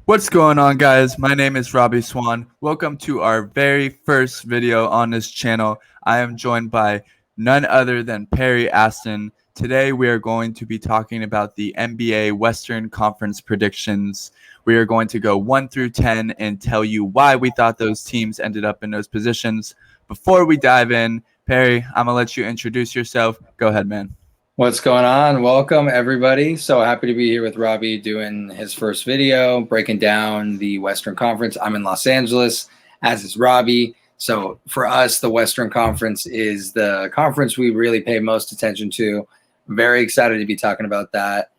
What's going on, guys? My name is Robbie Swan. Welcome to our very first video on this channel. I am joined by none other than Perry Aston. Today we are going to be talking about the NBA Western Conference predictions. We are going to go 1 through 10 and tell you why we thought those teams ended up in those positions. Before we dive in, Perry, I'm going to let you introduce yourself. Go ahead, man. What's going on? Welcome, everybody. So happy to be here with Robbie doing his first video, breaking down the Western Conference. I'm in Los Angeles, as is Robbie. So for us, the Western Conference is the conference we really pay most attention to. Very excited to be talking about that.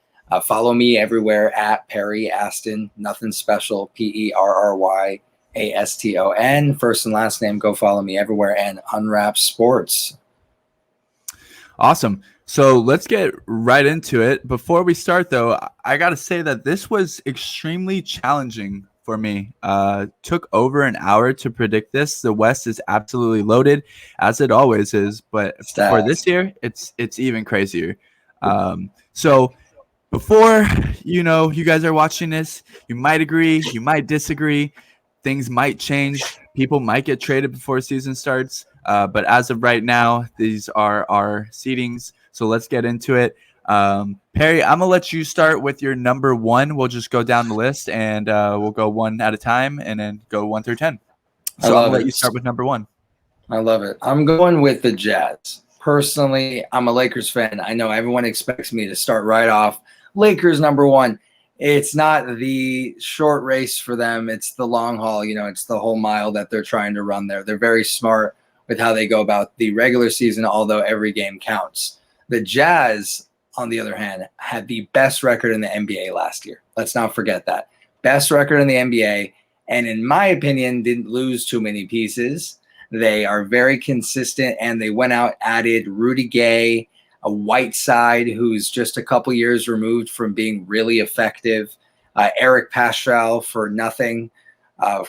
Follow me everywhere at Perry Aston, nothing special, Perryaston. First and last name, go follow me everywhere, and Unwrap Sports. Awesome. So let's get right into it. Before we start, though, I got to say that this was extremely challenging for me. Took over an hour to predict this. The West is absolutely loaded, as it always is. But for this year, it's even crazier. So before, you guys are watching this, you might agree, you might disagree. Things might change. People might get traded before season starts. But as of right now, these are our seedings. So let's get into it. Perry, I'm going to let you start with your number one. We'll just go down the list, and we'll go one at a time and then go 1 through 10. So I'm going to let you start with number one. I love it. I'm going with the Jazz. Personally, I'm a Lakers fan. I know everyone expects me to start right off. Lakers number one. It's not the short race for them. It's the long haul. It's the whole mile that they're trying to run there. They're very smart with how they go about the regular season, although every game counts. The Jazz, on the other hand, had the best record in the NBA last year. Let's not forget that. Best record in the NBA, and in my opinion, didn't lose too many pieces. They are very consistent, and they went out, added Rudy Gay, a Whiteside who's just a couple years removed from being really effective, Eric Pascal for nothing,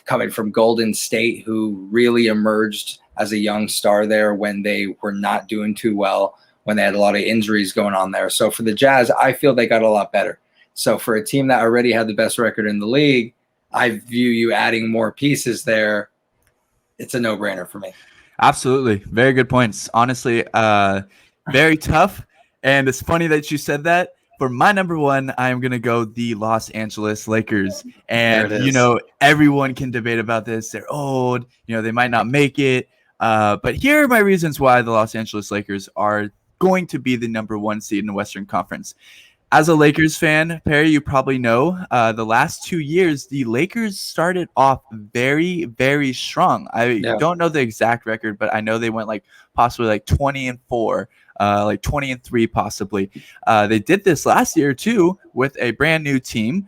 coming from Golden State, who really emerged as a young star there when they were not doing too well, when they had a lot of injuries going on there. So for the Jazz, I feel they got a lot better. So for a team that already had the best record in the league, I view you adding more pieces there. It's a no-brainer for me. Absolutely. Very good points. Honestly, very tough. And it's funny that you said that. For my number one, I'm going to go the Los Angeles Lakers. And, everyone can debate about this. They're old. They might not make it. But here are my reasons why the Los Angeles Lakers are going to be the number one seed in the Western Conference. As a Lakers fan, Perry, you probably know the last 2 years, the Lakers started off very, very strong. I don't know the exact record, but I know they went possibly 20-4, 20-3 possibly. They did this last year too with a brand new team.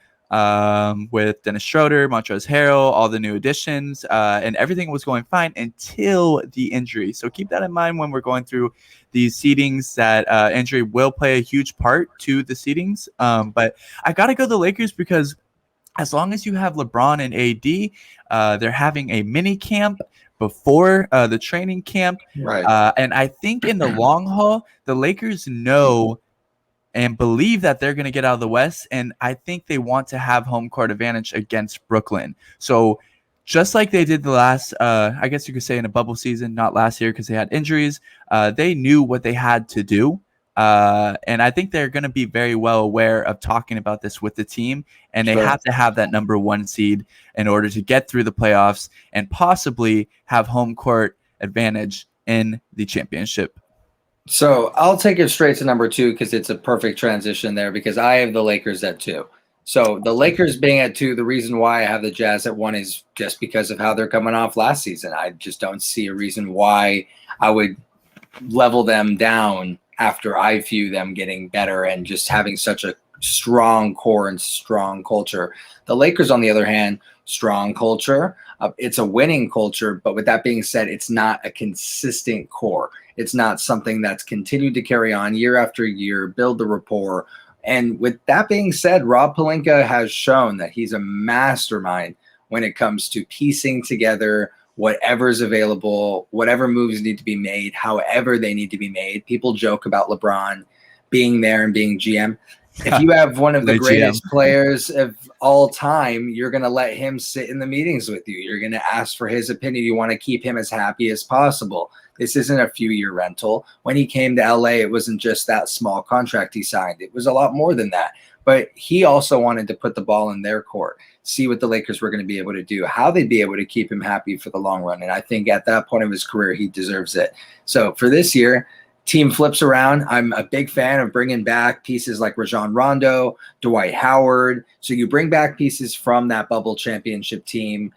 With Dennis Schroeder, Montrezl Harrell, all the new additions, and everything was going fine until the injury. So keep that in mind when we're going through these seedings, that injury will play a huge part to the seedings. But I got to go the Lakers because as long as you have LeBron and AD, they're having a mini camp before the training camp. Right. And I think in the long haul, the Lakers know and believe that they're going to get out of the West. And I think they want to have home court advantage against Brooklyn. So just like they did the last, I guess you could say in a bubble season, not last year because they had injuries, they knew what they had to do. And I think they're going to be very well aware of talking about this with the team. And they have to have that number one seed in order to get through the playoffs and possibly have home court advantage in the championship. So I'll take it straight to number two because it's a perfect transition there because I have the Lakers at 2. So the Lakers being at 2, the reason why I have the Jazz at 1 is just because of how they're coming off last season. I just don't see a reason why I would level them down after I view them getting better and just having such a strong core and strong culture. The Lakers, on the other hand, strong culture. It's a winning culture, but with that being said, it's not a consistent core. It's not something that's continued to carry on year after year, build the rapport. And with that being said, Rob Pelinka has shown that he's a mastermind when it comes to piecing together whatever's available, whatever moves need to be made, however they need to be made. People joke about LeBron being there and being GM. If you have one of the Late greatest GM. players of all time, you're going to let him sit in the meetings with you. You're going to ask for his opinion. You want to keep him as happy as possible. This isn't a few-year rental. When he came to LA, it wasn't just that small contract he signed. It was a lot more than that. But he also wanted to put the ball in their court, see what the Lakers were going to be able to do, how they'd be able to keep him happy for the long run. And I think at that point of his career, he deserves it. So for this year, team flips around. I'm a big fan of bringing back pieces like Rajon Rondo, Dwight Howard. So you bring back pieces from that bubble championship team,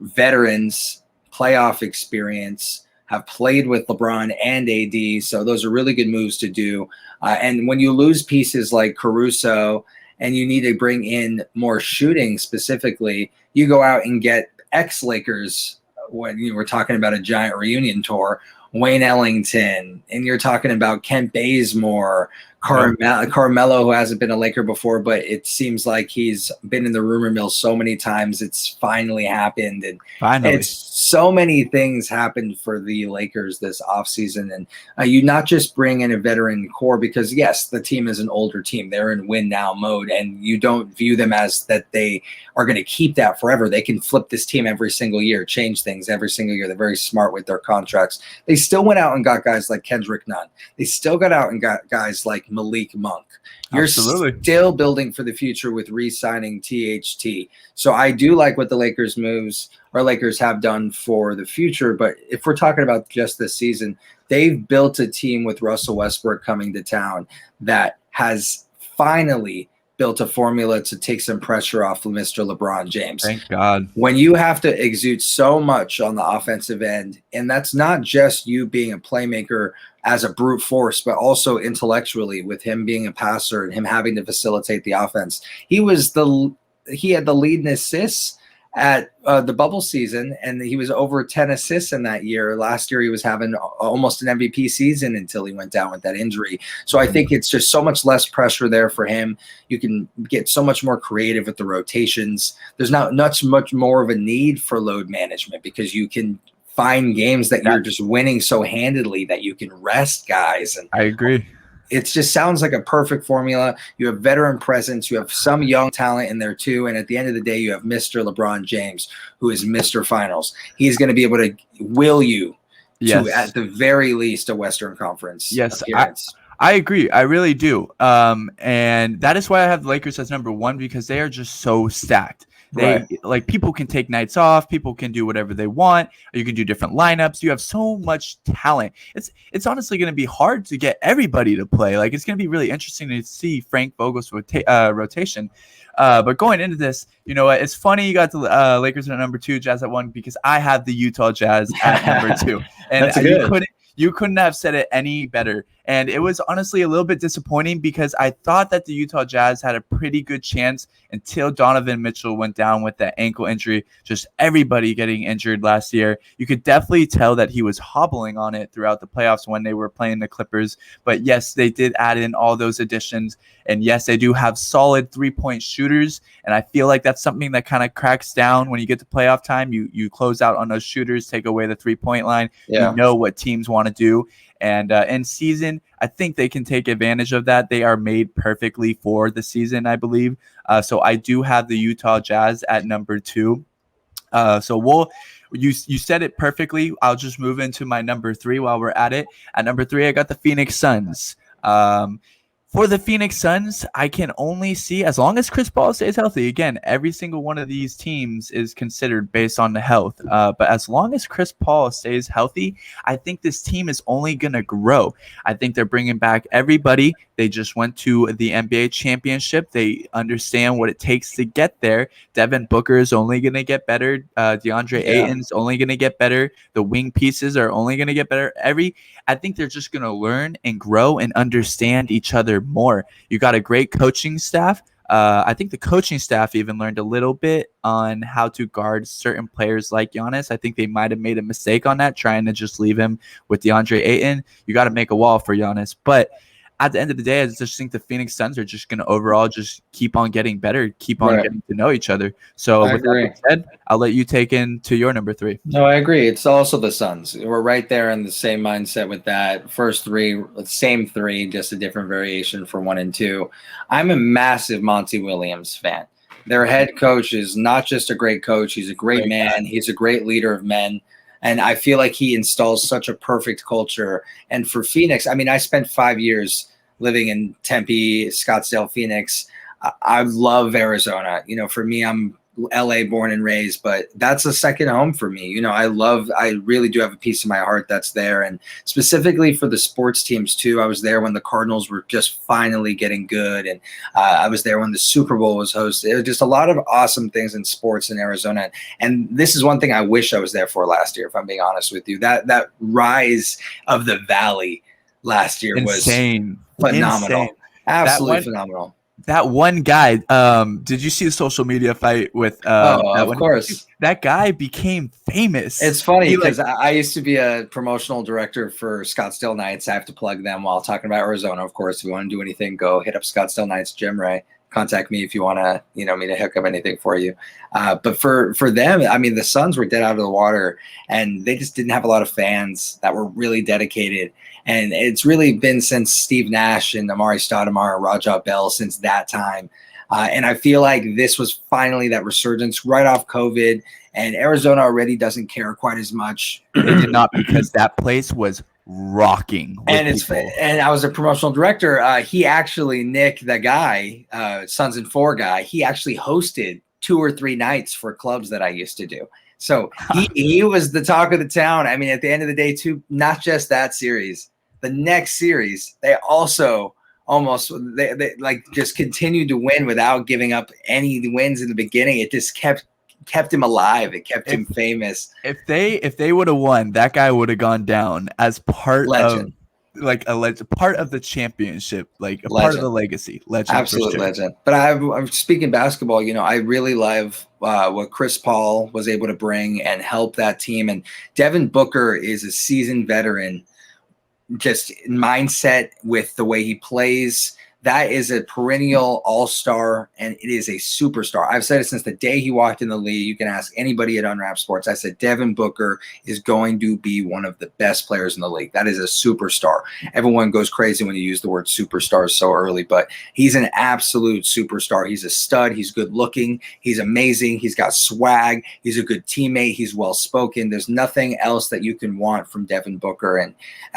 veterans, playoff experience, have played with LeBron and AD. So those are really good moves to do. And when you lose pieces like Caruso and you need to bring in more shooting specifically, you go out and get ex-Lakers when you were talking about a giant reunion tour, Wayne Ellington, and you're talking about Kent Bazemore, Carmelo, who hasn't been a Laker before, but it seems like he's been in the rumor mill so many times. It's finally happened. And it's so many things happened for the Lakers this offseason. And you not just bring in a veteran core because, yes, the team is an older team. They're in win now mode, and you don't view them as that they are going to keep that forever. They can flip this team every single year, change things every single year. They're very smart with their contracts. They still went out and got guys like Kendrick Nunn. They still got out and got guys like Malik Monk. You're still building for the future with re-signing THT. So I do like what the Lakers have done for the future. But if we're talking about just this season, they've built a team with Russell Westbrook coming to town that has finally built a formula to take some pressure off of Mr. LeBron James. Thank God. When you have to exude so much on the offensive end, and that's not just you being a playmaker as a brute force, but also intellectually with him being a passer and him having to facilitate the offense. He had the lead in assists at the bubble season, and he was over 10 assists in that year. Last year, he was having almost an MVP season until he went down with that injury. So I think it's just so much less pressure there for him. You can get so much more creative with the rotations. There's not much more of a need for load management because you can find games that you're just winning so handedly that you can rest guys. And I agree. It just sounds like a perfect formula. You have veteran presence. You have some young talent in there too. And at the end of the day, you have Mr. LeBron James, who is Mr. Finals. He's going to be able to will you to, at the very least, a Western Conference appearance. I agree. I really do. And that is why I have the Lakers as number one, because they are just so stacked. Like people can take nights off, people can do whatever they want, you can do different lineups. You have so much talent. It's honestly going to be hard to get everybody to play. Like it's going to be really interesting to see Frank Vogel's rotation. But going into this, you know what? It's funny you got the Lakers at number 2, Jazz at 1, because I have the Utah Jazz at number 2, and you couldn't have said it any better. And it was honestly a little bit disappointing because I thought that the Utah Jazz had a pretty good chance until Donovan Mitchell went down with that ankle injury. Just everybody getting injured last year. You could definitely tell that he was hobbling on it throughout the playoffs when they were playing the Clippers. But yes, they did add in all those additions. And yes, they do have solid 3-point shooters. And I feel like that's something that kind of cracks down when you get to playoff time. You close out on those shooters, take away the 3-point line. You know what teams want to do. And in season, I think they can take advantage of that. They are made perfectly for the season, I believe. So I do have the Utah Jazz at number 2. So you said it perfectly. I'll just move into my number 3 while we're at it. At number 3, I got the Phoenix Suns. For the Phoenix Suns, I can only see, as long as Chris Paul stays healthy, again, every single one of these teams is considered based on the health. But as long as Chris Paul stays healthy, I think this team is only going to grow. I think they're bringing back everybody. They just went to the NBA championship. They understand what it takes to get there. Devin Booker is only going to get better. DeAndre Ayton's only going to get better. The wing pieces are only going to get better. I think they're just going to learn and grow and understand each other more. You got a great coaching staff. I think the coaching staff even learned a little bit on how to guard certain players like Giannis. I think they might have made a mistake on that, trying to just leave him with DeAndre Ayton. You got to make a wall for Giannis. But at the end of the day, I just think the Phoenix Suns are just going to overall just keep on getting better, keep on getting to know each other. So I with that agree. being said, I'll let you take into your number 3. No, I agree. It's also the Suns. We're right there in the same mindset with that. First 3, same 3, just a different variation for 1 and 2. I'm a massive Monty Williams fan. Their head coach is not just a great coach. He's a great man. He's a great leader of men. And I feel like he installs such a perfect culture. And for Phoenix, I mean, I spent 5 years living in Tempe, Scottsdale, Phoenix. I love Arizona. You know, for me, I'm LA born and raised, but that's a second home for me. You know, I really do have a piece of my heart that's there. And specifically for the sports teams too, I was there when the Cardinals were just finally getting good. And I was there when the Super Bowl was hosted. It was just a lot of awesome things in sports in Arizona. And this is one thing I wish I was there for last year, if I'm being honest with you. That rise of the Valley last year was phenomenal. Absolutely phenomenal. That one guy, did you see the social media fight with of course. That guy became famous. It's funny because I used to be a promotional director for Scottsdale Knights. I have to plug them while talking about Arizona, of course. If you want to do anything, go hit up Scottsdale Knights, Jim Ray. Contact me if you want to, me to hook up anything for you. But for them, I mean, the Suns were dead out of the water, and they just didn't have a lot of fans that were really dedicated. And it's really been since Steve Nash and Amari Stoudemire, Rajah Bell, since that time. And I feel like this was finally that resurgence right off COVID, and Arizona already doesn't care quite as much. They did not, because that place was rocking. And I was a promotional director. He actually, Nick, the guy, Sons and Four guy, he actually hosted 2 or 3 nights for clubs that I used to do. So he was the talk of the town. I mean, at the end of the day, too, not just that series. The next series, they also they like just continued to win without giving up any wins in the beginning. It just kept him alive. It kept him famous. If they would have won, that guy would have gone down as part of part of the championship, like a part of the legacy. Legend, absolute legend. But I'm speaking basketball. I really love what Chris Paul was able to bring and help that team. And Devin Booker is a seasoned veteran. Just mindset with the way he plays. That is a perennial all-star, and it is a superstar. I've said it since the day he walked in the league. You can ask anybody at Unwrapped Sports. I said Devin Booker is going to be one of the best players in the league. That is a superstar. Everyone goes crazy when you use the word superstar so early, but he's an absolute superstar. He's a stud. He's good-looking. He's amazing. He's got swag. He's a good teammate. He's well-spoken. There's nothing else that you can want from Devin Booker, and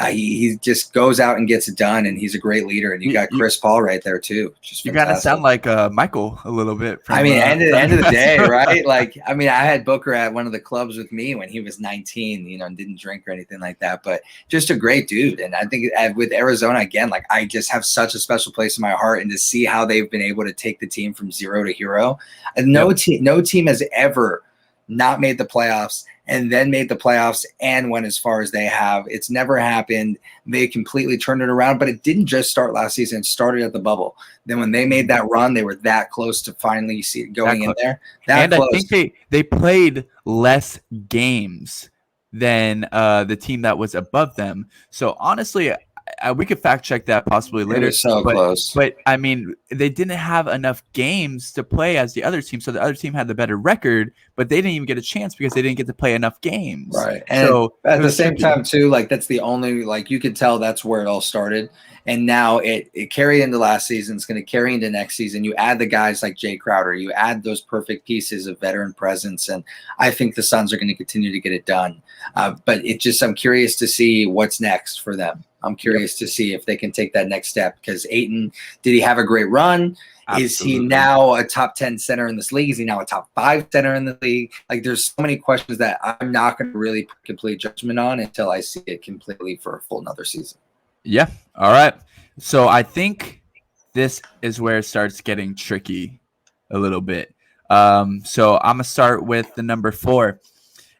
he just goes out and gets it done, and he's a great leader. And you got Chris Paul right there too. You gotta sound like Michael a little bit. I mean, end of the day, right? Like, I mean, I had Booker at one of the clubs with me when he was 19, and didn't drink or anything like that, but just a great dude. And I think with Arizona, again, like, I just have such a special place in my heart, and to see how they've been able to take the team from 0 to hero. And no team has ever not made the playoffs and then made the playoffs and went as far as they have. It's never happened. They completely turned it around, but it didn't just start last season. It started at the bubble. Then when they made that run, they were that close to finally going in there. I think they played less games than the team that was above them. So honestly, we could fact check that possibly later. It was so close. But I mean, they didn't have enough games to play as the other team. So the other team had the better record, but they didn't even get a chance because they didn't get to play enough games. Right. And so at the same time too, like, that's the only, like, you could tell that's where it all started. And now it carried into last season. It's going to carry into next season. You add the guys like Jay Crowder. You add those perfect pieces of veteran presence. And I think the Suns are going to continue to get it done. But I'm curious to see what's next for them. I'm curious to see if they can take that next step, because Ayton, did he have a great run? Absolutely. Is he now a top 10 center in this league? Is he now a top 5 center in the league? Like, there's so many questions that I'm not going to really put complete judgment on until I see it completely for a full another season. Yeah. All right. So I think this is where it starts getting tricky a little bit. So I'm going to start with the number 4.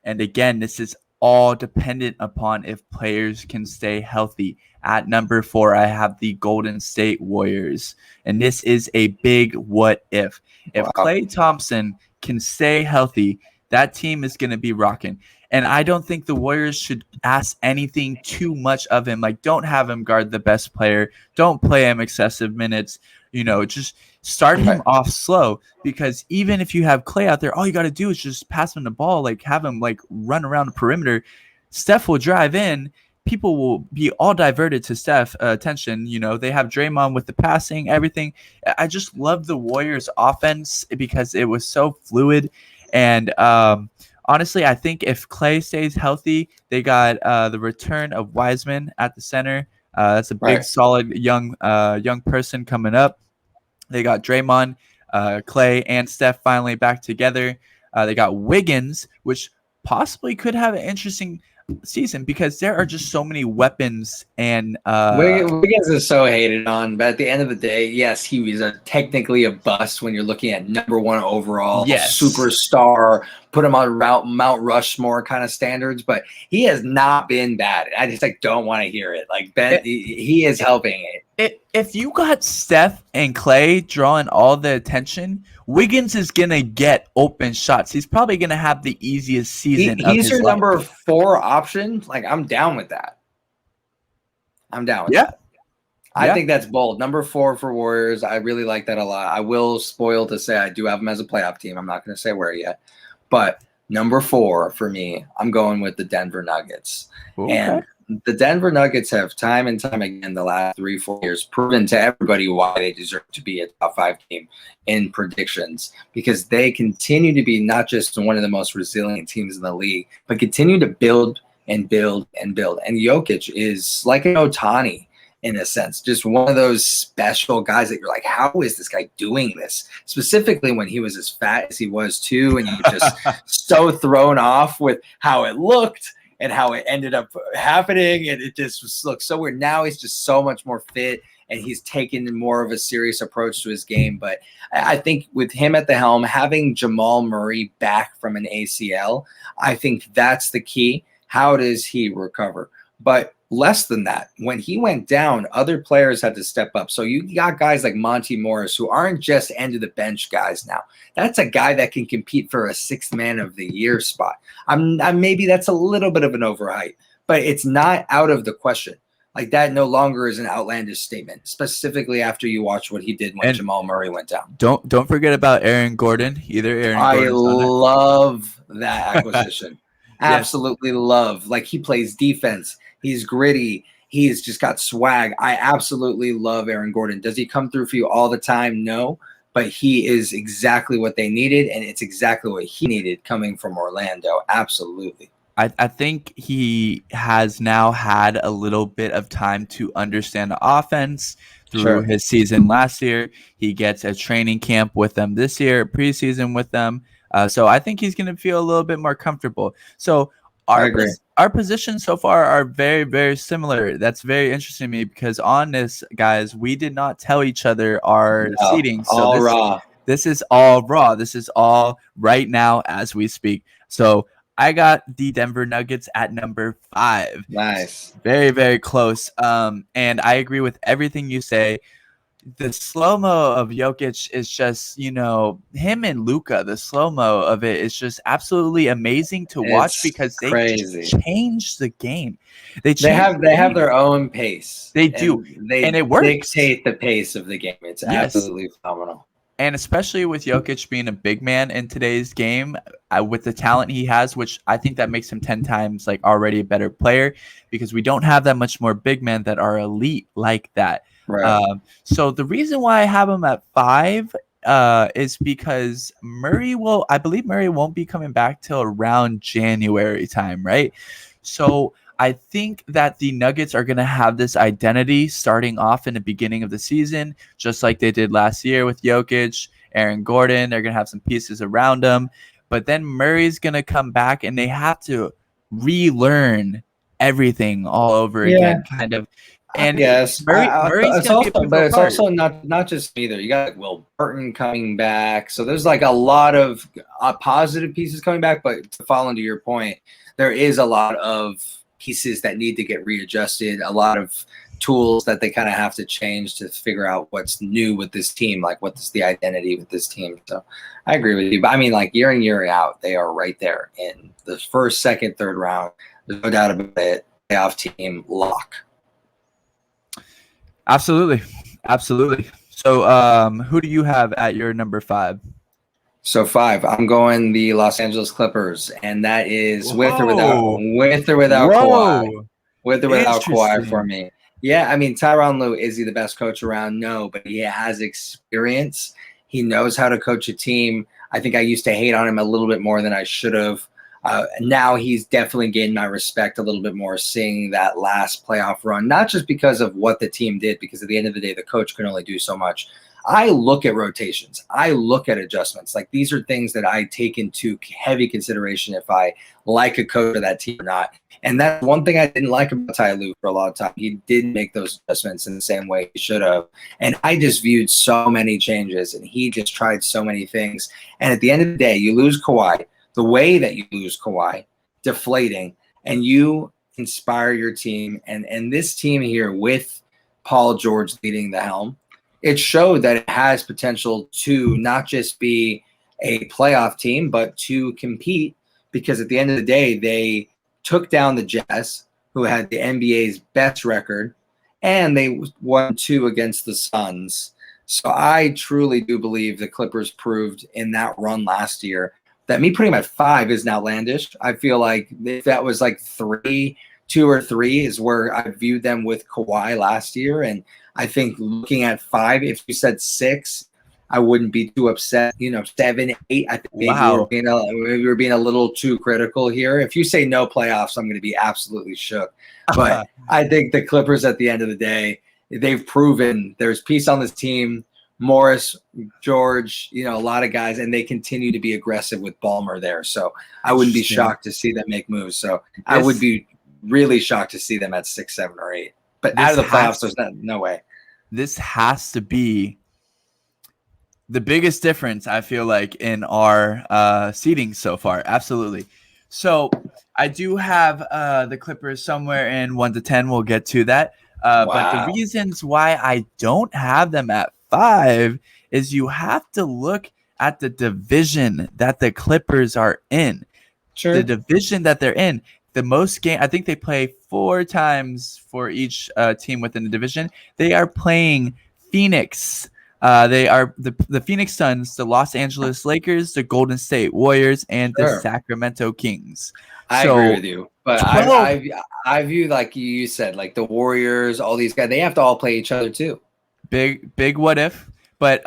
And again, this is all dependent upon if players can stay healthy. At number 4, I have the Golden State Warriors. And this is a big what if. If Klay Thompson can stay healthy, that team is going to be rocking. And I don't think the Warriors should ask anything too much of him. Like, don't have him guard the best player. Don't play him excessive minutes. Just start him off slow, because even if you have Clay out there, all you got to do is just pass him the ball, like have him like run around the perimeter. Steph will drive in. People will be all diverted to Steph attention. They have Draymond with the passing, everything. I just love the Warriors offense because it was so fluid. And honestly, I think if Clay stays healthy, they got the return of Wiseman at the center. That's a big, solid young person coming up. They got Draymond, Clay, and Steph finally back together. They got Wiggins, which possibly could have an interesting season because there are just so many weapons. And Wiggins is so hated on, but at the end of the day, yes, he was technically a bust when you're looking at #1 overall superstar. Put him on Mount Rushmore kind of standards, but he has not been bad. I just don't want to hear it. Like Ben, he is helping it. If you got Steph and Clay drawing all the attention, Wiggins is gonna get open shots. He's probably gonna have the easiest season. He's your number 4 option. Like, I'm down with that. I'm down with that. I think that's bold. Number 4 for Warriors. I really like that a lot. I will spoil to say I do have them as a playoff team. I'm not going to say where yet. But number 4 for me, I'm going with the Denver Nuggets. Okay. And the Denver Nuggets have time and time again the last 3-4 years proven to everybody why they deserve to be a top 5 team in predictions, because they continue to be not just one of the most resilient teams in the league, but continue to build and build and build. And Jokic is like an Ohtani in a sense, just one of those special guys that you're like, how is this guy doing this? Specifically when he was as fat as he was too, and he was just so thrown off with how it looked and how it ended up happening. And it just looks so weird. Now he's just so much more fit and he's taken more of a serious approach to his game. But I think with him at the helm, having Jamal Murray back from an ACL, I think that's the key. How does he recover? But less than that, when he went down, other players had to step up. So you got guys like Monty Morris, who aren't just end of the bench guys now. That's a guy that can compete for a 6th man of the year spot. Maybe that's a little bit of an overhype, but it's not out of the question. Like, that no longer is an outlandish statement, specifically after you watch what he did when Jamal Murray went down. Don't forget about Aaron Gordon. I love that acquisition. Absolutely love. Like, he plays defense. He's gritty. He's just got swag. I absolutely love Aaron Gordon. Does he come through for you all the time? No, but he is exactly what they needed, and it's exactly what he needed coming from Orlando. Absolutely. I think he has now had a little bit of time to understand the offense through his season last year. He gets a training camp with them this year, preseason with them. So I think he's going to feel a little bit more comfortable. So our positions so far are very, very similar. That's very interesting to me because on this, guys, we did not tell each other our seating. So this is all raw. This is all right now as we speak. So I got the Denver Nuggets at number 5. Nice. Very, very close. And I agree with everything you say. The slow-mo of Jokic is just, him and Luka, the slow-mo of it is just absolutely amazing to watch because they changed the game. They have their own pace. They do. And it works. Dictate the pace of the game. It's absolutely phenomenal. And especially with Jokic being a big man in today's game, with the talent he has, which I think that makes him 10 times like already a better player because we don't have that much more big men that are elite like that. Right. So the reason why I have him at 5 is because I believe Murray won't be coming back till around January time, right? So I think that the Nuggets are going to have this identity starting off in the beginning of the season, just like they did last year with Jokic, Aaron Gordon. They're going to have some pieces around them. But then Murray's going to come back and they have to relearn everything all over again, kind of. And yes, it's also not just either. You got Will Burton coming back, so there's like a lot of positive pieces coming back. But to fall into your point, there is a lot of pieces that need to get readjusted. A lot of tools that they kind of have to change to figure out what's new with this team, like what's the identity with this team. So I agree with you. But I mean, like year in, year out, they are right there in the first, second, third round. There's no doubt about it. Playoff team lock. Absolutely. So who do you have at your number 5? So 5, I'm going the Los Angeles Clippers, and that is with or without Kawhi. With or without Kawhi for me. Yeah, I mean, Tyronn Lue, is he the best coach around? No, but he has experience. He knows how to coach a team. I think I used to hate on him a little bit more than I should have. Now he's definitely gained my respect a little bit more, seeing that last playoff run, not just because of what the team did, because at the end of the day, the coach can only do so much. I look at rotations. I look at adjustments. Like, these are things that I take into heavy consideration if I like a coach of that team or not. And that's one thing I didn't like about Ty Lue for a long time. He didn't make those adjustments in the same way he should have. And I just viewed so many changes, and he just tried so many things. And at the end of the day, you lose Kawhi. The way that you lose Kawhi, deflating, and you inspire your team. And this team here with Paul George leading the helm, it showed that it has potential to not just be a playoff team, but to compete, because at the end of the day, they took down the Jazz, who had the NBA's best record, and they won 2 against the Suns. So I truly do believe the Clippers proved in that run last year that me putting them at 5 isn't outlandish. I feel like if that was like 3, 2 or 3 is where I viewed them with Kawhi last year. And I think looking at 5, if you said 6, I wouldn't be too upset. 7, 8, I think maybe we're being a little too critical here. If you say no playoffs, I'm going to be absolutely shook. But I think the Clippers, at the end of the day, they've proven there's peace on this team. Morris, George, a lot of guys, and they continue to be aggressive with Ballmer there. So I wouldn't be shocked to see them make moves. So I would be really shocked to see them at 6, 7, or 8. But out of the playoffs, there's no way. This has to be the biggest difference, I feel like, in our seeding so far. Absolutely. So I do have the Clippers somewhere in 1 to 10. We'll get to that. But the reasons why I don't have them at 5 is you have to look at the division that the Clippers are in. Sure. The division that they're in. The most game, I think they play 4 times for each team within the division. They are playing Phoenix. They are the Phoenix Suns, the Los Angeles Lakers, the Golden State Warriors, and the Sacramento Kings. I agree with you, but I view, like you said, like the Warriors, all these guys, they have to all play each other too. Big what if, but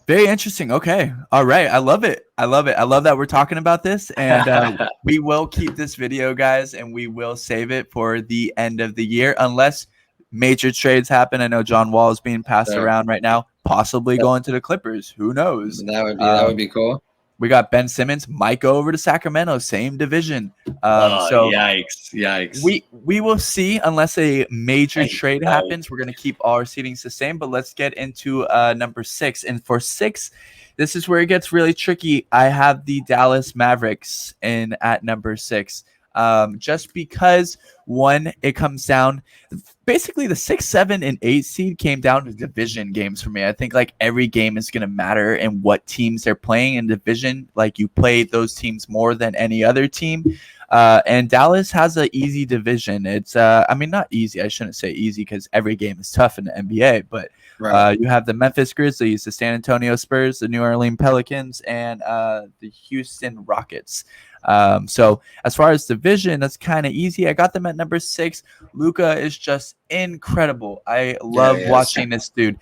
very interesting. Okay, all right, I love it. I love that we're talking about this, and we will keep this video, guys, and we will save it for the end of the year, unless major trades happen. I know John Wall is being passed around right now, possibly going to the Clippers. Who knows? That would be cool. We got Ben Simmons, might go over to Sacramento, same division. So yikes. We will see, unless a major trade happens. We're going to keep all our seedings the same, but let's get into number 6. And for 6, this is where it gets really tricky. I have the Dallas Mavericks in at number 6. Just because, one, it comes down, basically the 6, 7, and 8 seed came down to division games for me. I think like every game is going to matter and what teams they're playing in division. Like, you play those teams more than any other team. And Dallas has an easy division. It's, not easy. I shouldn't say easy, because every game is tough in the NBA, but you have the Memphis Grizzlies, the San Antonio Spurs, the New Orleans Pelicans, and the Houston Rockets. So as far as division, that's kind of easy. I got them at number 6. Luka is just incredible. I love watching this dude.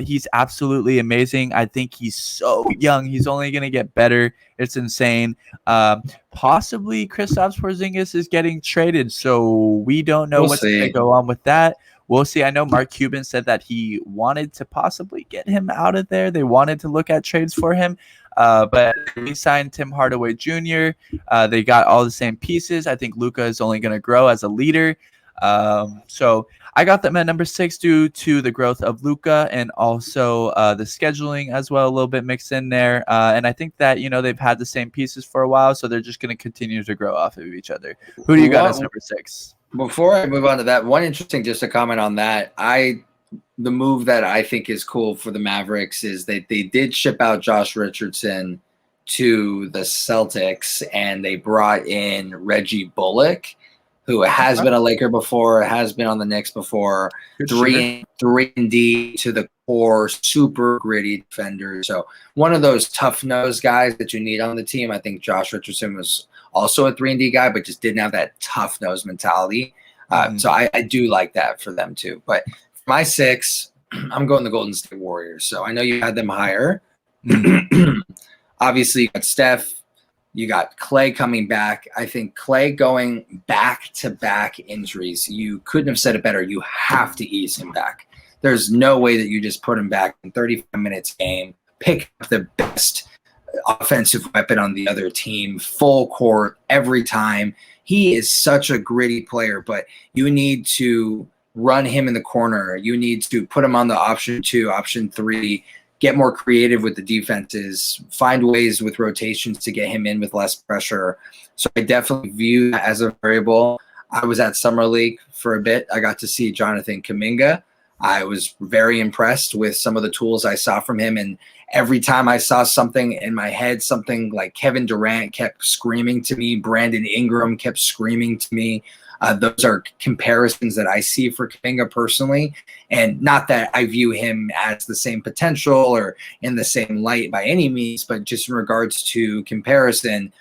He's absolutely amazing. I think he's so young. He's only going to get better. It's insane. Possibly Kristaps Porzingis is getting traded, so we don't know what's going to go on with that. We'll see. I know Mark Cuban said that he wanted to possibly get him out of there. They wanted to look at trades for him. But we signed Tim Hardaway Jr. They got all the same pieces. I think Luka is only going to grow as a leader. So I got them at number 6 due to the growth of Luka, and also the scheduling as well, a little bit mixed in there. And I think that, they've had the same pieces for a while, so they're just going to continue to grow off of each other. Who do you got as number 6? Before I move on to that, one interesting just to comment on that, the move that I think is cool for the Mavericks is that they did ship out Josh Richardson to the Celtics and they brought in Reggie Bullock, who has been a Laker before, has been on the Knicks before, three and D to the core, super gritty defender. So one of those tough nosed guys that you need on the team. I think Josh Richardson was also a 3 and D guy, but just didn't have that tough nose mentality. So I do like that for them too. But for my 6, I'm going the Golden State Warriors. So I know you had them higher. Obviously, you got Steph. You got Clay coming back. I think Clay going back-to-back injuries, you couldn't have said it better. You have to ease him back. There's no way that you just put him back in 35 minutes game, pick up the best offensive weapon on the other team, full court every time. He is such a gritty player, but you need to run him in the corner. You need to put him on the option 2, option 3, get more creative with the defenses, find ways with rotations to get him in with less pressure. So I definitely view that as a variable. I was at Summer League for a bit. I got to see Jonathan Kuminga. I was very impressed with some of the tools I saw from him. And every time I saw something in my head, something like Kevin Durant kept screaming to me, Brandon Ingram kept screaming to me. Those are comparisons that I see for Kuminga personally. And not that I view him as the same potential or in the same light by any means, but just in regards to comparison,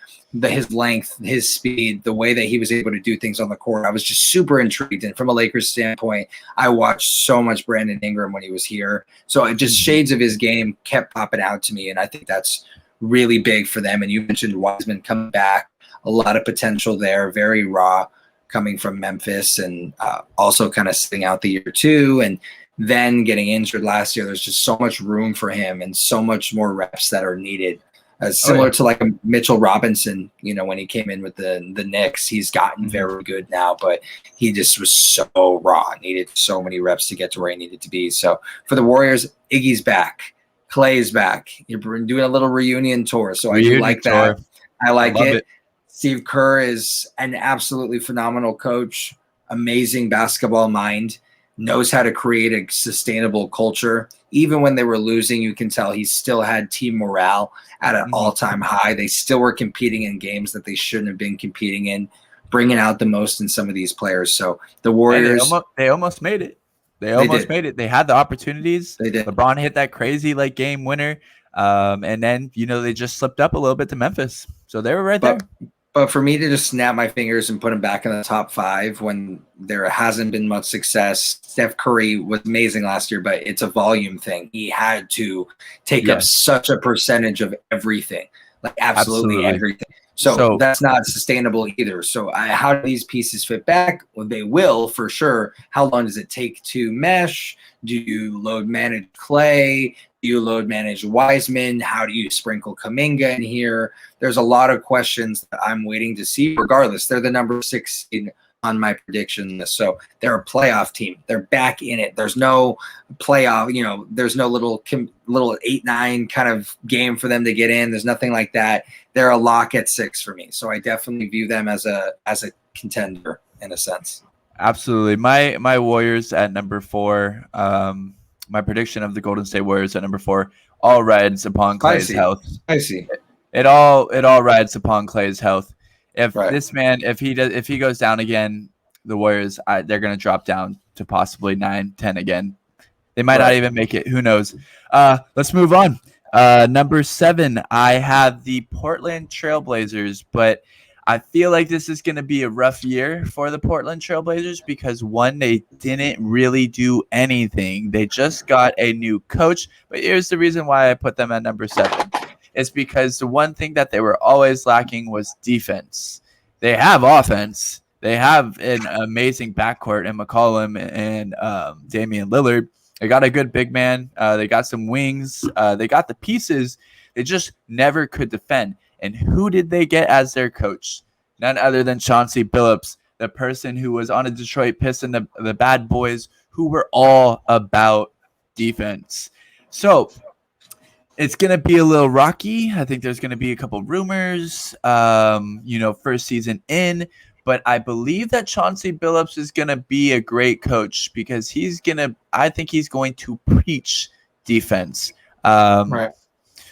his length, his speed, the way that he was able to do things on the court, I was just super intrigued. And from a Lakers standpoint, I watched so much Brandon Ingram when he was here. So it just shades of his game kept popping out to me. And I think that's really big for them. And you mentioned Wiseman coming back, a lot of potential there, very raw, coming from Memphis and also kind of sitting out the year 2 and then getting injured last year. There's just so much room for him and so much more reps that are needed. Similar to like a Mitchell Robinson, when he came in with the Knicks, he's gotten very good now, but he just was so raw, needed so many reps to get to where he needed to be. So for the Warriors, Iggy's back, Clay's back. You're doing a little reunion tour, so I do like that. I like it. Steve Kerr is an absolutely phenomenal coach, amazing basketball mind, knows how to create a sustainable culture. Even when they were losing, you can tell he still had team morale at an all-time high. They still were competing in games that they shouldn't have been competing in, bringing out the most in some of these players. So the Warriors, they almost made it. They almost made it. They had the opportunities. They did. LeBron hit that crazy game winner. And then, they just slipped up a little bit to Memphis. So they were right there. But for me to just snap my fingers and put him back in the top 5 when there hasn't been much success. Steph Curry was amazing last year, but it's a volume thing. He had to take up such a percentage of everything, like absolutely everything. So that's not sustainable either. So how do these pieces fit back? Well, they will for sure. How long does it take to mesh? Do you load manage Clay? Do you load manage Wiseman? How do you sprinkle Kuminga in here? There's a lot of questions that I'm waiting to see. Regardless, they're the number 6 on my prediction list. So they're a playoff team. They're back in it. There's no playoff, there's no little 8-9 kind of game for them to get in. There's nothing like that. They're a lock at 6 for me. So I definitely view them as a contender in a sense. Absolutely. My Warriors at number 4. My prediction of the Golden State Warriors at number 4 all rides upon Clay's health. I see. It all rides upon Clay's health. If this man, if he goes down again, the Warriors, they're going to drop down to possibly 9-10 again. They might not even make it. Who knows? Let's move on. Number 7, I have the Portland Trailblazers, but I feel like this is going to be a rough year for the Portland Trailblazers because, one, they didn't really do anything. They just got a new coach, but here's the reason why I put them at number 7. It's because the one thing that they were always lacking was defense. They have offense. They have an amazing backcourt in McCollum and Damian Lillard. They got a good big man. They got some wings. They got the pieces. They just never could defend. And who did they get as their coach? None other than Chauncey Billups, the person who was on a Detroit Pistons, the bad boys who were all about defense. So it's going to be a little rocky. I think there's going to be a couple rumors, first season in. but I believe that Chauncey Billups is going to be a great coach because I think he's going to preach defense. Right.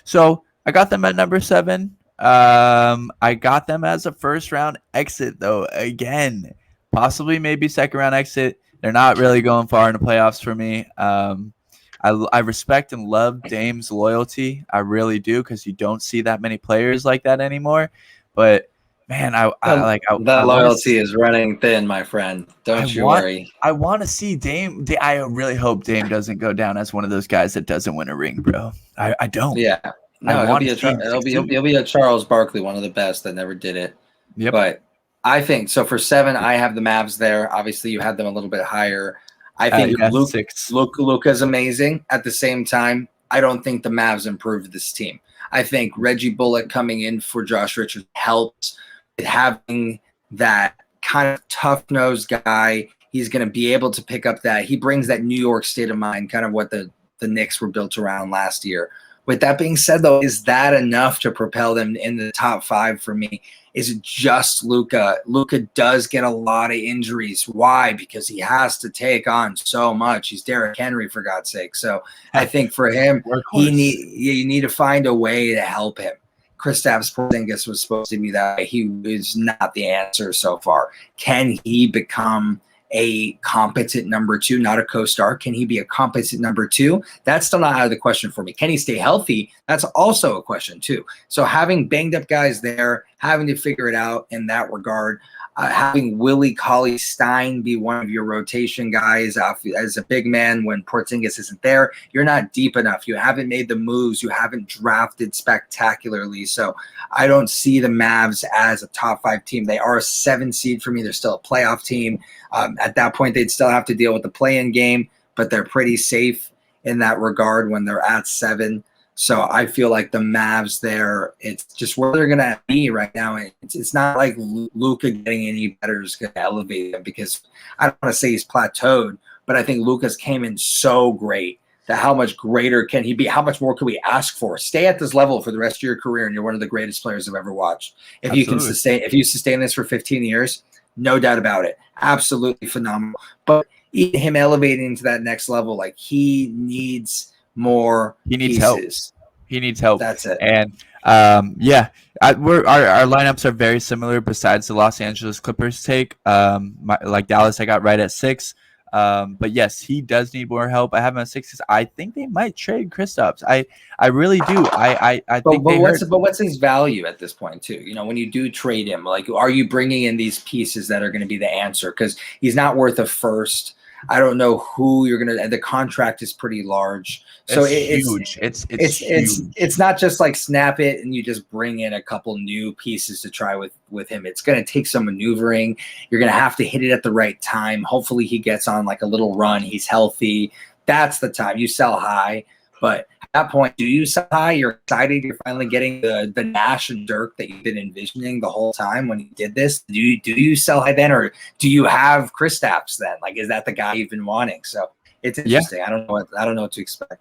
So I got them at number 7. I got them as a first round exit, though. Again, possibly maybe second round exit. They're not really going far in the playoffs for me. I respect and love Dame's loyalty. I really do, because you don't see that many players like that anymore. But man, that loyalty is running thin, my friend. Don't you worry. I want to see Dame. I really hope Dame doesn't go down as one of those guys that doesn't win a ring, bro. I don't. Yeah. No, he'll be a Charles Barkley, one of the best that never did it. Yep. But I think so. For 7, I have the Mavs there. Obviously, you had them a little bit higher. I think 6. Luka's amazing. At the same time, I don't think the Mavs improved this team. I think Reggie Bullock coming in for Josh Richards helps with having that kind of tough-nosed guy. He's going to be able to pick up that. He brings that New York state of mind, kind of what the Knicks were built around last year. With that being said, though, is that enough to propel them in the top 5 for me? Is it just Luka? Luka does get a lot of injuries. Why? Because he has to take on so much. He's Derrick Henry, for God's sake. So I think for him, you need to find a way to help him. Kristaps Porzingis was supposed to be that way. He is not the answer so far. Can he become a competent number 2, not a co-star? Can he be a competent number 2? That's still not out of the question for me. Can he stay healthy? That's also a question too. So having banged up guys there, having to figure it out in that regard, having Willie Cauley-Stein be one of your rotation guys as a big man when Porzingis isn't there, you're not deep enough. You haven't made the moves. You haven't drafted spectacularly. So I don't see the Mavs as a top 5 team. They are a 7 seed for me. They're still a playoff team. At that point, they'd still have to deal with the play-in game, but they're pretty safe in that regard when they're at 7. So I feel like the Mavs there, it's just where they're going to be right now. It's not like Luka getting any better is going to elevate them, because I don't want to say he's plateaued, but I think Luka's came in so great that how much greater can he be? How much more can we ask for? Stay at this level for the rest of your career, and you're one of the greatest players I've ever watched. If you sustain this for 15 years, no doubt about it. Absolutely phenomenal. But him elevating to that next level, like, he needs more. He needs pieces. help. He needs help. That's it. And our lineups are very similar. Besides the Los Angeles Clippers take, like Dallas, I got right at 6. But yes, he does need more help. I have him at 6 because I think they might trade Kristaps. I really do. I think. But what's his value at this point too? You know, when you do trade him, like, are you bringing in these pieces that are going to be the answer? Because he's not worth a first. I don't know who you're gonna. The contract is pretty large, so it's huge. It's huge. It's not just like snap it and you just bring in a couple new pieces to try with him. It's gonna take some maneuvering. You're gonna have to hit it at the right time. Hopefully, he gets on like a little run. He's healthy. That's the time you sell high. But at that point, do you sell high? You're excited. You're finally getting the Nash and Dirk that you've been envisioning the whole time when you did this. Do you sell high then, or do you have Kristaps then? Like, is that the guy you've been wanting? So it's interesting. Yeah. I don't know what to expect.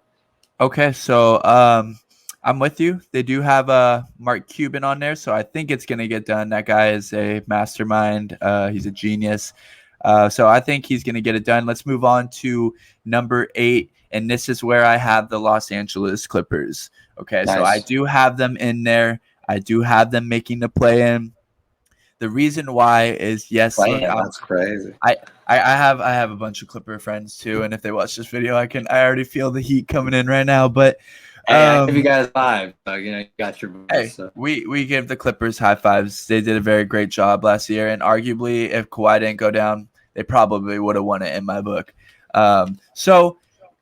Okay, so I'm with you. They do have Mark Cuban on there, so I think it's gonna get done. That guy is a mastermind. He's a genius. So I think he's gonna get it done. Let's move on to number 8. And this is where I have the Los Angeles Clippers. Okay, nice. So I do have them in there. I do have them making the play-in. The reason why is, yes, look, that's crazy. I have a bunch of Clipper friends too, and if they watch this video, I already feel the heat coming in right now. But I give you guys 5. So, you got your boost, hey, so. we give the Clippers high fives. They did a very great job last year, and arguably, if Kawhi didn't go down, they probably would have won it in my book. So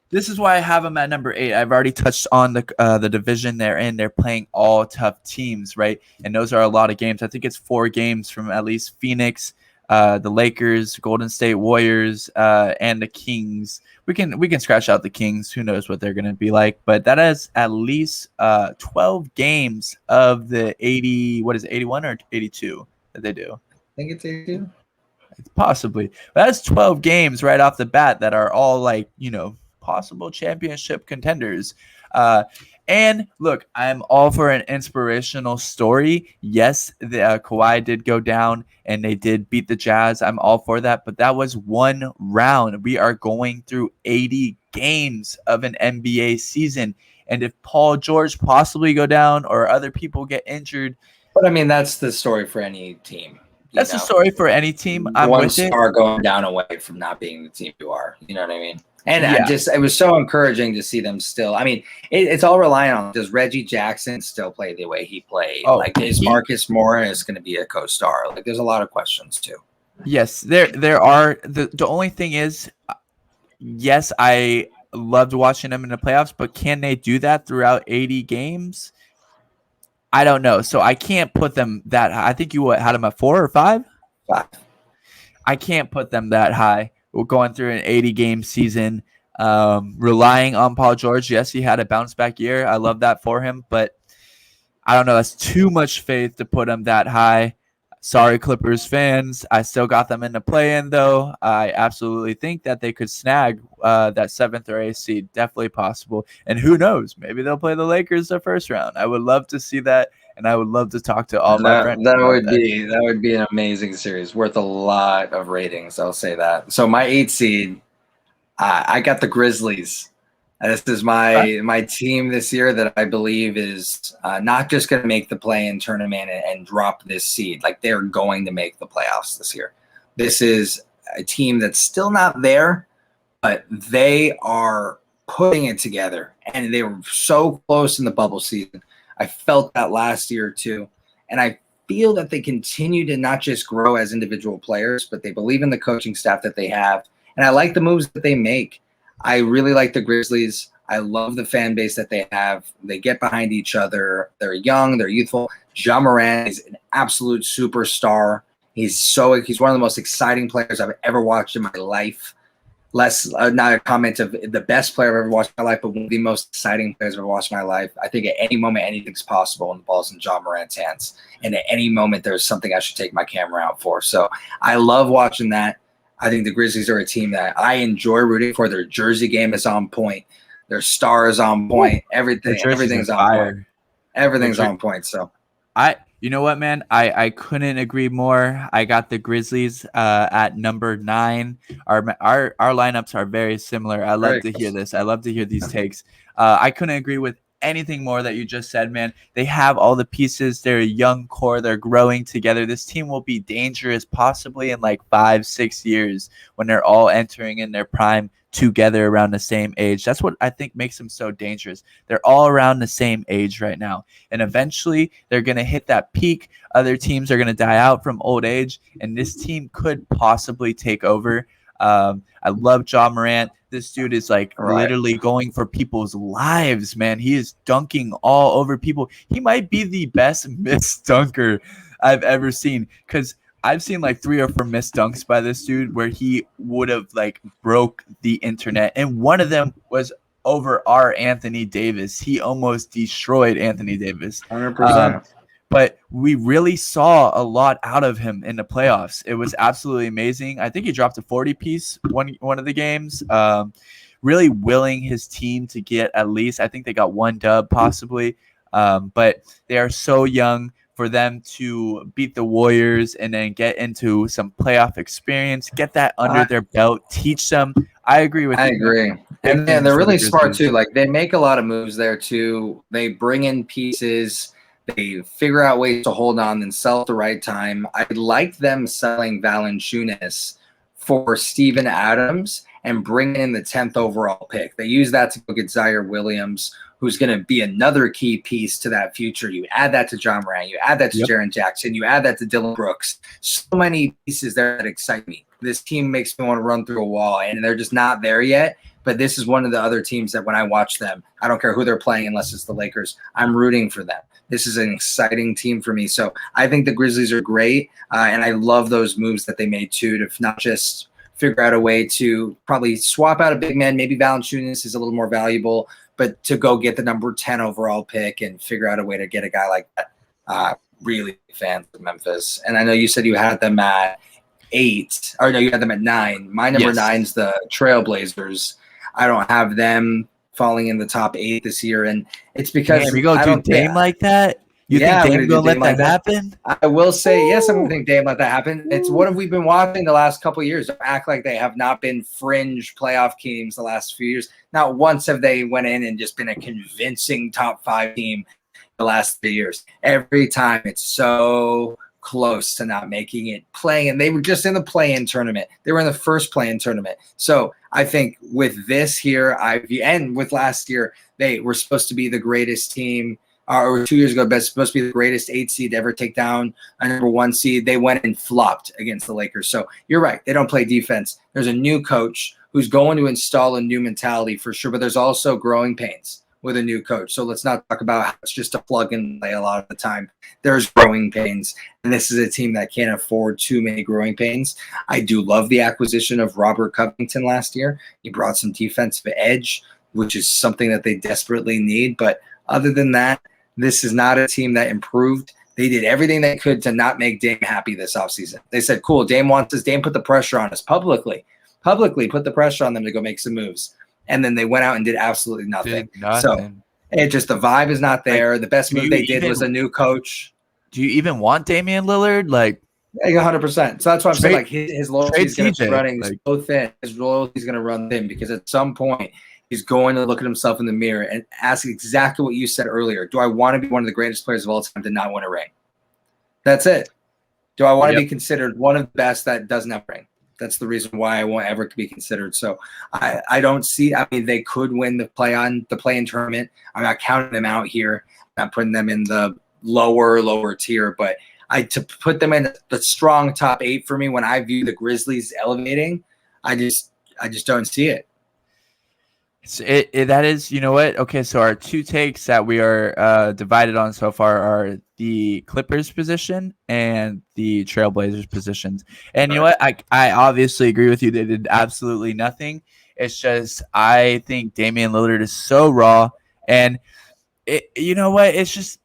this is why I have them at number 8. I've already touched on the division they're in. They're playing all tough teams, right? And those are a lot of games. I think it's 4 games from at least Phoenix, the Lakers, Golden State Warriors, and the Kings. We can scratch out the Kings. Who knows what they're going to be like? But that is at least 12 games of the 80. What is it, 81 or 82 that they do? I think it's 82. Possibly. But that's 12 games right off the bat that are all, like, possible championship contenders. And look, I'm all for an inspirational story. Yes, the Kawhi did go down and they did beat the Jazz. I'm all for that, but that was one round. We are going through 80 games of an NBA season, and if Paul George possibly go down or other people get injured, but I mean that's the story for any team. that's the story for any team. I'm One with it. star going down away from not being the team you are. You know what I mean? And Yeah. it was so encouraging to see them still. I mean, it's all reliant on, does Reggie Jackson still play the way he played? Oh, like, is Marcus Morris going to be a co-star? Like, there's a lot of questions too. Yes, there are. The only thing is, yes, I loved watching them in the playoffs, but can they do that throughout 80 games? I don't know. So I can't put them that high. I think you had them at 4 or 5? 5. I can't put them that high. We're going through an 80-game season, relying on Paul George. Yes, he had a bounce-back year. I love that for him, but I don't know. That's too much faith to put him that high. Sorry, Clippers fans. I still got them in the play-in, though. I absolutely think that they could snag that 7th or 8th seed. Definitely possible. And who knows? Maybe they'll play the Lakers the first round. I would love to see that, and I would love to talk to all my friends That about would be an amazing series, worth a lot of ratings. I'll say that. So my 8th seed, I got the Grizzlies. This is my team this year that I believe is not just going to make the play-in tournament and drop this seed. Like, they're going to make the playoffs this year. This is a team that's still not there, but they are putting it together. And they were so close in the bubble season. I felt that last year too. And I feel that they continue to not just grow as individual players, but they believe in the coaching staff that they have. And I like the moves that they make. I really like the Grizzlies. I love the fan base that they have. They get behind each other. They're young. They're youthful. Ja Morant is an absolute superstar. He's one of the most exciting players I've ever watched in my life. Not a comment of the best player I've ever watched in my life, but one of the most exciting players I've ever watched in my life. I think at any moment, anything's possible when the ball's in Ja Morant's hands. And at any moment, there's something I should take my camera out for. So I love watching that. I think the Grizzlies are a team that I enjoy rooting for. Their jersey game is on point. Their star is on point. Everything's on point. Everything's on point. So you know what, man? I couldn't agree more. I got the Grizzlies at number 9. Our lineups are very similar. I love to hear this. I love to hear these takes. I couldn't agree with anything more that you just said, man. They have all the pieces. They're a young core. They're growing together. This team will be dangerous possibly in like 5-6 years when they're all entering in their prime together around the same age. That's what I think makes them so dangerous. They're all around the same age right now. And eventually they're going to hit that peak. Other teams are going to die out from old age. And this team could possibly take over. I love Ja Morant. This dude is literally going for people's lives, man. He is dunking all over people. He might be the best missed dunker I've ever seen, because I've seen like 3 or 4 missed dunks by this dude where he would have broke the internet. And one of them was over our Anthony Davis. He almost destroyed Anthony Davis. 100%. But we really saw a lot out of him in the playoffs. It was absolutely amazing. I think he dropped a 40-piece one of the games, really willing his team to get at least, I think they got 1 dub possibly. But they are so young for them to beat the Warriors and then get into some playoff experience, get that under their belt, teach them. I agree with you. I agree. And they're really smart too. Like, they make a lot of moves there too. They bring in pieces. They figure out ways to hold on and sell at the right time. I like them selling Valanciunas for Steven Adams and bringing in the 10th overall pick. They use that to go get Zaire Williams, who's going to be another key piece to that future. You add that to Ja Morant. You add that to Jaren Jackson. You add that to Dylan Brooks. So many pieces there that excite me. This team makes me want to run through a wall, and they're just not there yet. But this is one of the other teams that when I watch them, I don't care who they're playing unless it's the Lakers, I'm rooting for them. This is an exciting team for me. So I think the Grizzlies are great, and I love those moves that they made too, to not just figure out a way to probably swap out a big man. Maybe Valanciunas is a little more valuable, but to go get the number 10 overall pick and figure out a way to get a guy like that. Really fans of Memphis. And I know you said you had them at 8, or no, you had them at 9. My number 9's the Trailblazers. I don't have them falling in the top 8 this year, and it's because Damn, you go I do don't think. Dame like that? You think Yeah, I'm Dame gonna do gonna let Dame like that that. happen? I will say, yes, I'm Woo! gonna think Dame let that happen. It's what have we been watching the last couple of years? Act like they have not been fringe playoff teams the last few years. Not once have they went in and just been a convincing top 5 team the last 3 years. Every time it's so close to not making it playing, and they were just in the play-in tournament. They were in the first play-in tournament. So I think with this here, and with last year, they were supposed to be the greatest team. Or 2 years ago, but supposed to be the greatest 8 seed to ever take down a number 1 seed. They went and flopped against the Lakers. So you're right. They don't play defense. There's a new coach who's going to install a new mentality for sure, but there's also growing pains with a new coach. So let's not talk about how it's just a plug and play a lot of the time. There's growing pains, and this is a team that can't afford too many growing pains. I do love the acquisition of Robert Covington last year. He brought some defensive edge, which is something that they desperately need. But other than that, this is not a team that improved. They did everything they could to not make Dame happy this offseason. They said, cool, Dame wants us. Dame put the pressure on us publicly put the pressure on them to go make some moves. And then they went out and did absolutely nothing. So it just, the vibe is not there. Like, the best move they did was a new coach. Do you even want Damian Lillard? Like 100%. So that's why I'm saying, like, his loyalty is going to be running like, so thin. His loyalty is going to run thin because at some point – he's going to look at himself in the mirror and ask exactly what you said earlier. Do I want to be one of the greatest players of all time to not win a ring? That's it. Do I want to be considered one of the best that doesn't have a ring? That's the reason why I won't ever be considered. So I don't see. I mean, they could win the play-in tournament. I'm not counting them out here. I'm not putting them in the lower tier, but to put them in the strong top 8 for me when I view the Grizzlies elevating, I just don't see it. That is, you know what? Okay, so our 2 takes that we are divided on so far are the Clippers position and the Trailblazers positions. And you know what? I obviously agree with you. They did absolutely nothing. It's just I think Damian Lillard is so raw, and you know what? It's just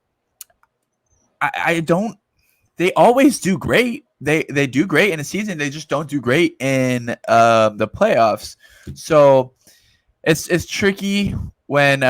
I don't. They always do great. They do great in a season. They just don't do great in the playoffs. So. It's tricky when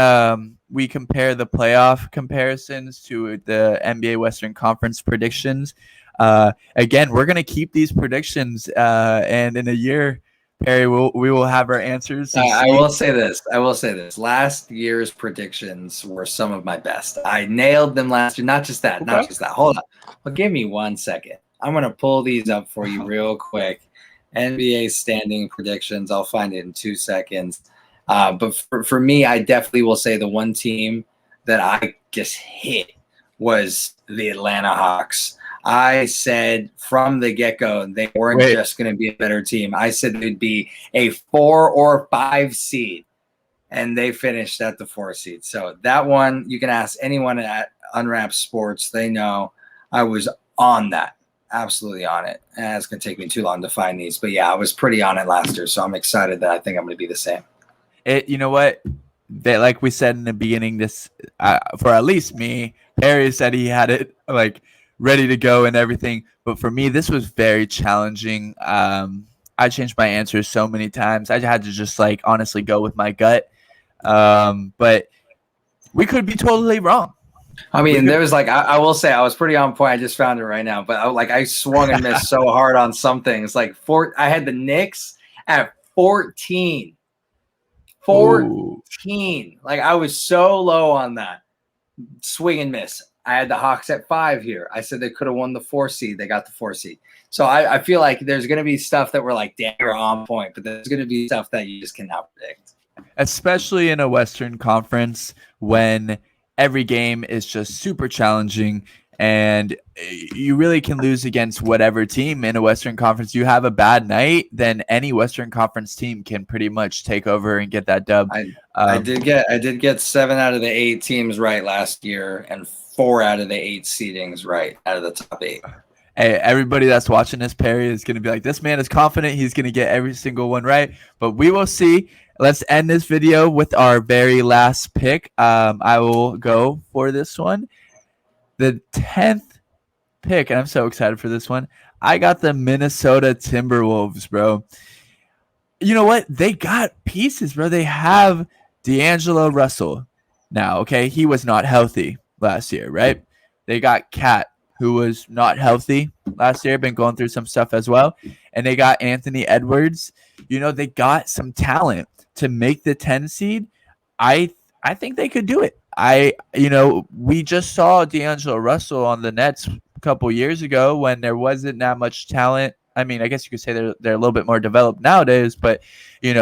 we compare the playoff comparisons to the NBA Western Conference predictions. Again, we're gonna keep these predictions, and in a year, Perry, we will have our answers. I will say this. Last year's predictions were some of my best. I nailed them last year. Not just that. Hold on. Well, give me 1 second. I'm gonna pull these up for you real quick. NBA standing predictions. I'll find it in 2 seconds. But for me, I definitely will say the one team that I just hit was the Atlanta Hawks. I said from the get-go they weren't just going to be a better team. I said they'd be a 4 or 5 seed, and they finished at the 4 seed. So that one, you can ask anyone at Unwrapped Sports. They know I was on that. Absolutely on it. And it's going to take me too long to find these. But, yeah, I was pretty on it last year, so I'm excited that I think I'm going to be the same. You know what? Like we said in the beginning, this for at least me, Perry said he had it like ready to go and everything. But for me, this was very challenging. I changed my answers so many times. I had to just like honestly go with my gut. But we could be totally wrong. I mean, there was like I will say I was pretty on point. I just found it right now, but I swung and missed so hard on some things. Like I had the Knicks at 14. 14. Like I was so low on that. Swing and miss. I had the Hawks at 5 here. I said they could have won the 4 seed. They got the 4 seed. So I feel like there's going to be stuff that we're like, damn, you're on point. But there's going to be stuff that you just cannot predict. Especially in a Western Conference when every game is just super challenging and you really can lose against whatever team in a Western Conference. You have a bad night, then any Western Conference team can pretty much take over and get that dub. I did get 7 out of the 8 teams right last year and 4 out of the 8 seedings right out of the top 8. Hey, everybody that's watching this, Perry, is going to be like, this man is confident he's going to get every single one right. But we will see. Let's end this video with our very last pick. I will go for this one. The 10th pick, and I'm so excited for this one. I got the Minnesota Timberwolves, bro. You know what? They got pieces, bro. They have D'Angelo Russell. Now, okay, he was not healthy last year, right? They got Cat, who was not healthy last year, been going through some stuff as well. And they got Anthony Edwards. They got some talent to make the 10 seed. I think they could do it. We just saw D'Angelo Russell on the Nets a couple years ago when there wasn't that much talent. I mean, I guess you could say they're a little bit more developed nowadays, but he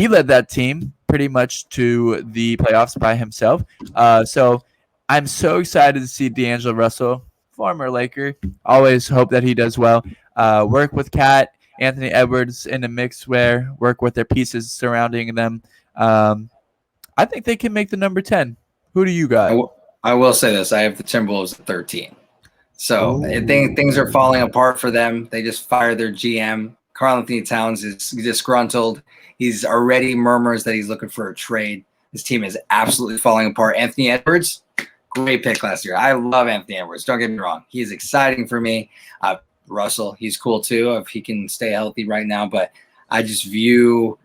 led that team pretty much to the playoffs by himself. So I'm so excited to see D'Angelo Russell, former Laker. Always hope that he does well. Work with Cat, Anthony Edwards in the mix, where work with their pieces surrounding them. I think they can make the number 10. Who do you got? I will say this. I have the Timberwolves at 13. So I think things are falling apart for them. They just fired their GM. Karl-Anthony Towns is disgruntled. He's already murmurs that he's looking for a trade. His team is absolutely falling apart. Anthony Edwards, great pick last year. I love Anthony Edwards. Don't get me wrong. He's exciting for me. Russell, he's cool too if he can stay healthy right now. But I just view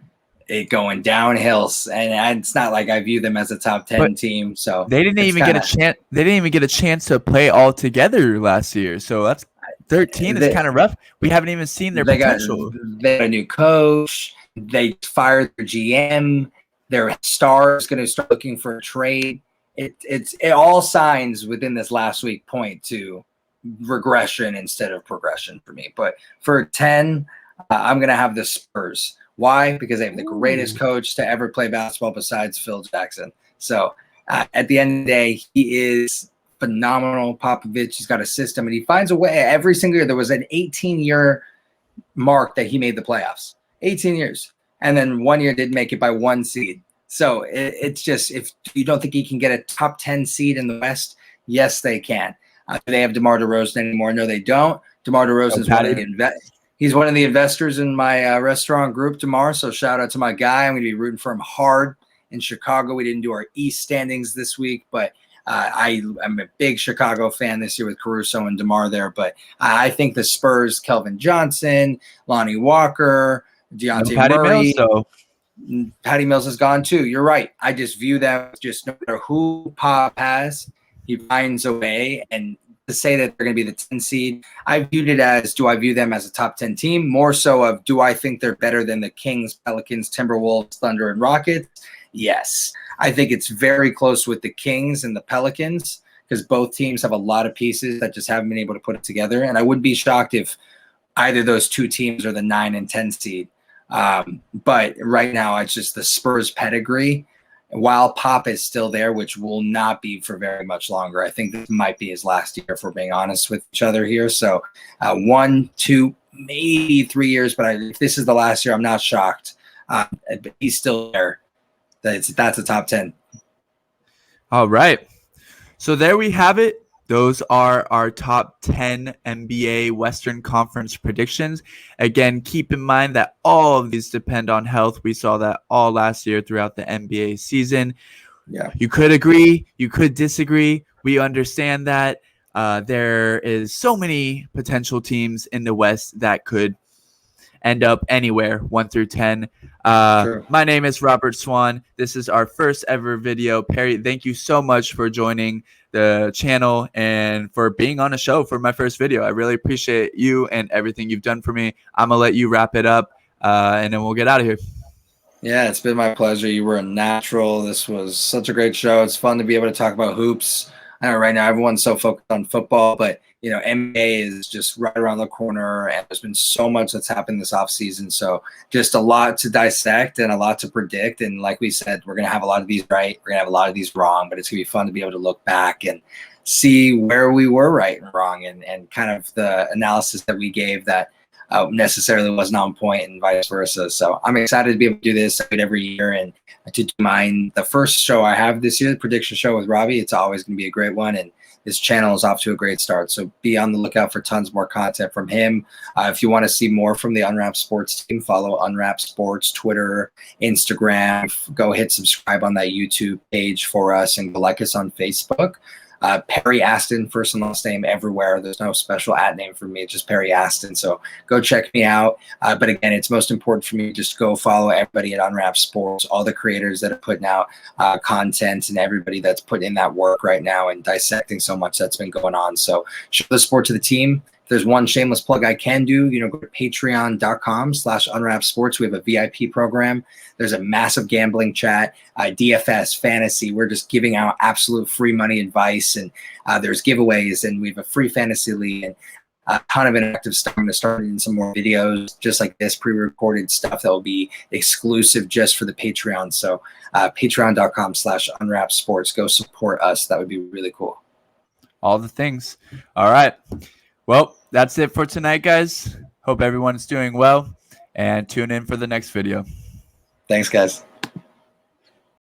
it going downhill, and it's not like I view them as a top 10 team. So they didn't even get a chance. They didn't even get a chance to play all together last year. So that's 13 is kind of rough. We haven't even seen their potential. They got a new coach. They fired their GM. Their star is going to start looking for a trade. It all signs within this last week point to regression instead of progression for me. But for 10, I'm going to have the Spurs. Why? Because they have the greatest coach to ever play basketball besides Phil Jackson. So at the end of the day, he is phenomenal. Popovich, he's got a system, and he finds a way every single year. There was an 18-year mark that he made the playoffs. 18 years. And then 1 year didn't make it by 1 seed. So it's just, if you don't think he can get a top 10 seed in the West, yes, they can. Do they have DeMar DeRozan anymore? No, they don't. DeMar DeRozan is one of the he's one of the investors in my restaurant group tomorrow. So shout out to my guy. I'm going to be rooting for him hard in Chicago. We didn't do our East standings this week, but I'm a big Chicago fan this year with Caruso and DeMar there. But I think the Spurs, Kelvin Johnson, Lonnie Walker, Deontay Murray. Patty Mills is gone too. You're right. I just view them just no matter who Pop has, he finds a way. And to say that they're going to be the 10 seed, I viewed it as, do I view them as a top 10 team? More so of, do I think they're better than the Kings, Pelicans, Timberwolves, Thunder, and Rockets? Yes. I think it's very close with the Kings and the Pelicans because both teams have a lot of pieces that just haven't been able to put it together. And I wouldn't be shocked if either of those two teams are the 9 and 10 seed. But right now, it's just the Spurs pedigree. While Pop is still there, which will not be for very much longer. I think this might be his last year, if we're being honest with each other here. So 1, 2, maybe 3 years, but if this is the last year, I'm not shocked. But he's still there. That's a top 10. All right. So there we have it. Those are our top 10 NBA Western Conference predictions. Again, keep in mind that all of these depend on health. We saw that all last year throughout the NBA season. Yeah, you could agree, you could disagree. We understand that there is so many potential teams in the West that could end up anywhere 1 through 10. My name is Robert Swan. This is our first ever video. Perry, thank you so much for joining the channel and for being on the show for my first video. I really appreciate you and everything you've done for me. I'm gonna let you wrap it up and then we'll get out of here. Yeah, it's been my pleasure. You were a natural. This was such a great show. It's fun to be able to talk about hoops. I know right now everyone's so focused on football, but NBA is just right around the corner, and there's been so much that's happened this offseason. So just a lot to dissect and a lot to predict. And like we said, we're going to have a lot of these right. We're going to have a lot of these wrong, but it's going to be fun to be able to look back and see where we were right and wrong and kind of the analysis that we gave that necessarily wasn't on point and vice versa. So I'm excited to be able to do this every year and to do mine. The first show I have this year, the prediction show with Robbie, it's always going to be a great one. And this channel is off to a great start. So be on the lookout for tons more content from him. If you want to see more from the Unwrap Sports team, follow Unwrap Sports, Twitter, Instagram. Go hit subscribe on that YouTube page for us and like us on Facebook. Perry Aston, first and last name everywhere. There's no special @ name for me. It's just Perry Aston. So go check me out. But again, it's most important for me to just go follow everybody at Unwrap Sports, all the creators that are putting out content, and everybody that's putting in that work right now and dissecting so much that's been going on. So show the support to the team. If there's one shameless plug I can do, go to patreon.com/unwrapsports. We have a VIP program. There's a massive gambling chat, DFS, fantasy. We're just giving out absolute free money advice, and there's giveaways, and we have a free fantasy league and a ton of interactive stuff. I'm going to start in some more videos just like this, pre-recorded stuff that will be exclusive just for the Patreon. So patreon.com/unwrapsports. Go support us. That would be really cool. All the things. All right. Well, that's it for tonight, guys. Hope everyone's doing well, and tune in for the next video. Thanks, guys.